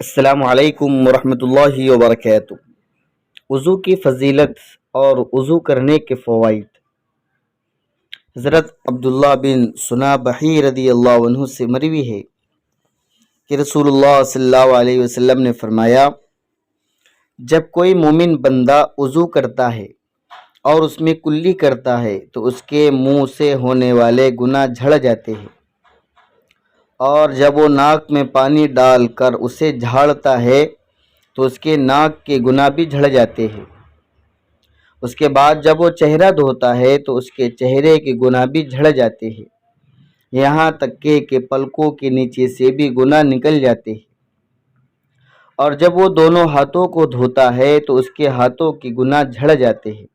السلام علیکم ورحمۃ اللہ وبرکاتہ۔ وضو کی فضیلت اور وضو کرنے کے فوائد۔ حضرت عبداللہ بن سنابحی رضی اللہ عنہ سے مروی ہے کہ رسول اللہ صلی اللہ علیہ وسلم نے فرمایا، جب کوئی مومن بندہ وضو کرتا ہے اور اس میں کلی کرتا ہے تو اس کے منہ سے ہونے والے گناہ جھڑ جاتے ہیں، اور جب وہ ناک میں پانی ڈال کر اسے جھاڑتا ہے تو اس کے ناک کے گناہ بھی جھڑ جاتے ہیں۔ اس کے بعد جب وہ چہرہ دھوتا ہے تو اس کے چہرے کے گناہ بھی جھڑ جاتے ہیں، یہاں تک کہ پلکوں کے نیچے سے بھی گناہ نکل جاتے ہیں۔ اور جب وہ دونوں ہاتھوں کو دھوتا ہے تو اس کے ہاتھوں کے گناہ جھڑ جاتے ہیں،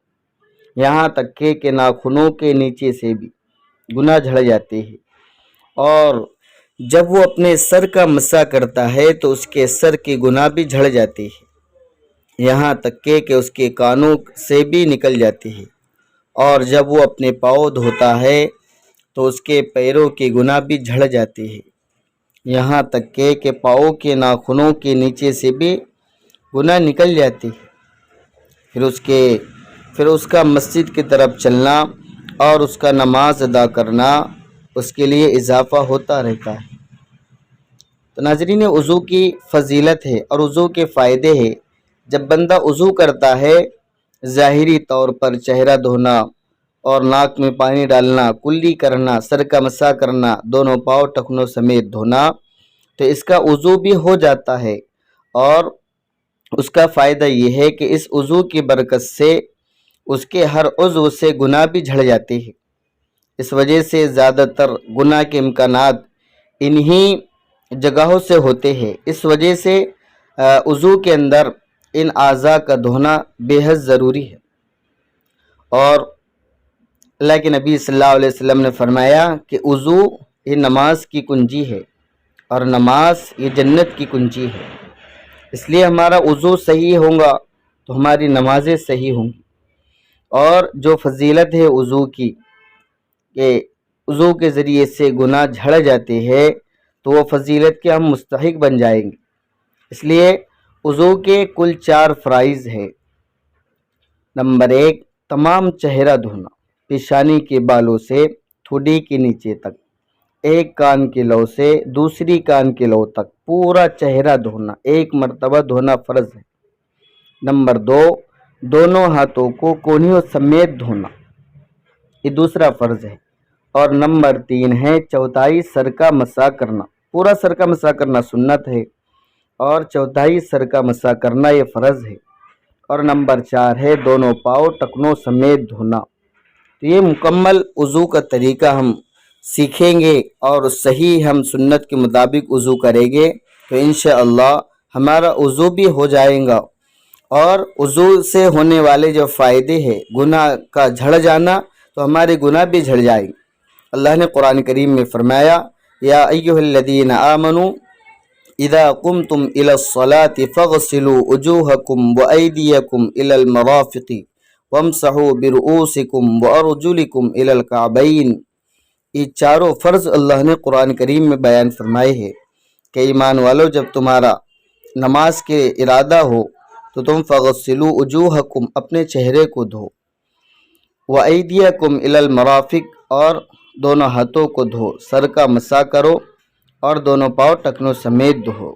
یہاں تک کہ ناخنوں کے نیچے سے بھی گناہ جھڑ جاتے ہیں۔ اور جب وہ اپنے سر کا مسح کرتا ہے تو اس کے سر کے گناہ بھی جھڑ جاتے ہیں، یہاں تک کہ اس کے کانوں سے بھی نکل جاتے ہیں۔ اور جب وہ اپنے پاؤں دھوتا ہے تو اس کے پیروں کے گناہ بھی جھڑ جاتے ہیں، یہاں تک کہ پاؤں کے ناخنوں کے نیچے سے بھی گناہ نکل جاتے ہیں۔ پھر اس کا مسجد کی طرف چلنا اور اس کا نماز ادا کرنا اس کے لیے اضافہ ہوتا رہتا ہے۔ تو ناظرین، وضو کی فضیلت ہے اور وضو کے فائدے ہیں۔ جب بندہ وضو کرتا ہے، ظاہری طور پر چہرہ دھونا اور ناک میں پانی ڈالنا، کلی کرنا، سر کا مسح کرنا، دونوں پاؤں ٹخنوں سمیت دھونا، تو اس کا وضو بھی ہو جاتا ہے۔ اور اس کا فائدہ یہ ہے کہ اس وضو کی برکت سے اس کے ہر عضو سے گناہ بھی جھڑ جاتے ہیں۔ اس وجہ سے زیادہ تر گناہ کے امکانات انہی جگہوں سے ہوتے ہیں۔ اس وجہ سے وضو کے اندر ان اعضاء کا دھونا بے حد ضروری ہے۔ اور اللہ کے نبی صلی اللہ علیہ وسلم نے فرمایا کہ وضو یہ نماز کی کنجی ہے، اور نماز یہ جنت کی کنجی ہے۔ اس لیے ہمارا وضو صحیح ہوگا تو ہماری نمازیں صحیح ہوں گی۔ اور جو فضیلت ہے وضو کی کہ وضو کے ذریعے سے گناہ جھڑ جاتے ہیں، تو وہ فضیلت کے ہم مستحق بن جائیں گے۔ اس لیے وضو کے کل 4 فرائض ہیں۔ نمبر 1، تمام چہرہ دھونا، پیشانی کے بالوں سے ٹھوڈی کے نیچے تک، ایک کان کے لو سے دوسری کان کے لو تک پورا چہرہ دھونا، ایک مرتبہ دھونا فرض ہے۔ نمبر 2، دونوں ہاتھوں کو کونیوں سمیت دھونا، یہ دوسرا فرض ہے۔ اور نمبر 3 ہے چوتھائی سر کا مسح کرنا، پورا سر کا مسح کرنا سنت ہے، اور چوتھائی سر کا مسح کرنا یہ فرض ہے۔ اور نمبر 4 ہے دونوں پاؤں ٹخنوں سمیت دھونا۔ تو یہ مکمل وضو کا طریقہ ہم سیکھیں گے اور صحیح ہم سنت کے مطابق وضو کریں گے تو انشاءاللہ ہمارا وضو بھی ہو جائے گا۔ اور وضو سے ہونے والے جو فائدے ہیں، گناہ کا جھڑ جانا، تو ہمارے گناہ بھی جھڑ جائیں گے۔ اللہ نے قرآن کریم میں فرمایا، یا ایھا الذین آمنوا اذا قمتم الى الصلاة فاغسلوا وجوہکم وایدیکم الى المرافق وامسحوا برؤوسکم وارجلکم الى الکعبین۔ یہ چاروں فرض اللہ نے قرآن کریم میں بیان فرمائے ہیں کہ ایمان والو، جب تمہارا نماز کے ارادہ ہو تو تم فاغسلوا وجوہکم، اپنے چہرے کو دھو، وایدیکم الی المرافق، اور دونوں ہاتھوں کو دھو، سر کا مسح کرو، اور دونوں پاؤں ٹخنوں سمیت دھو۔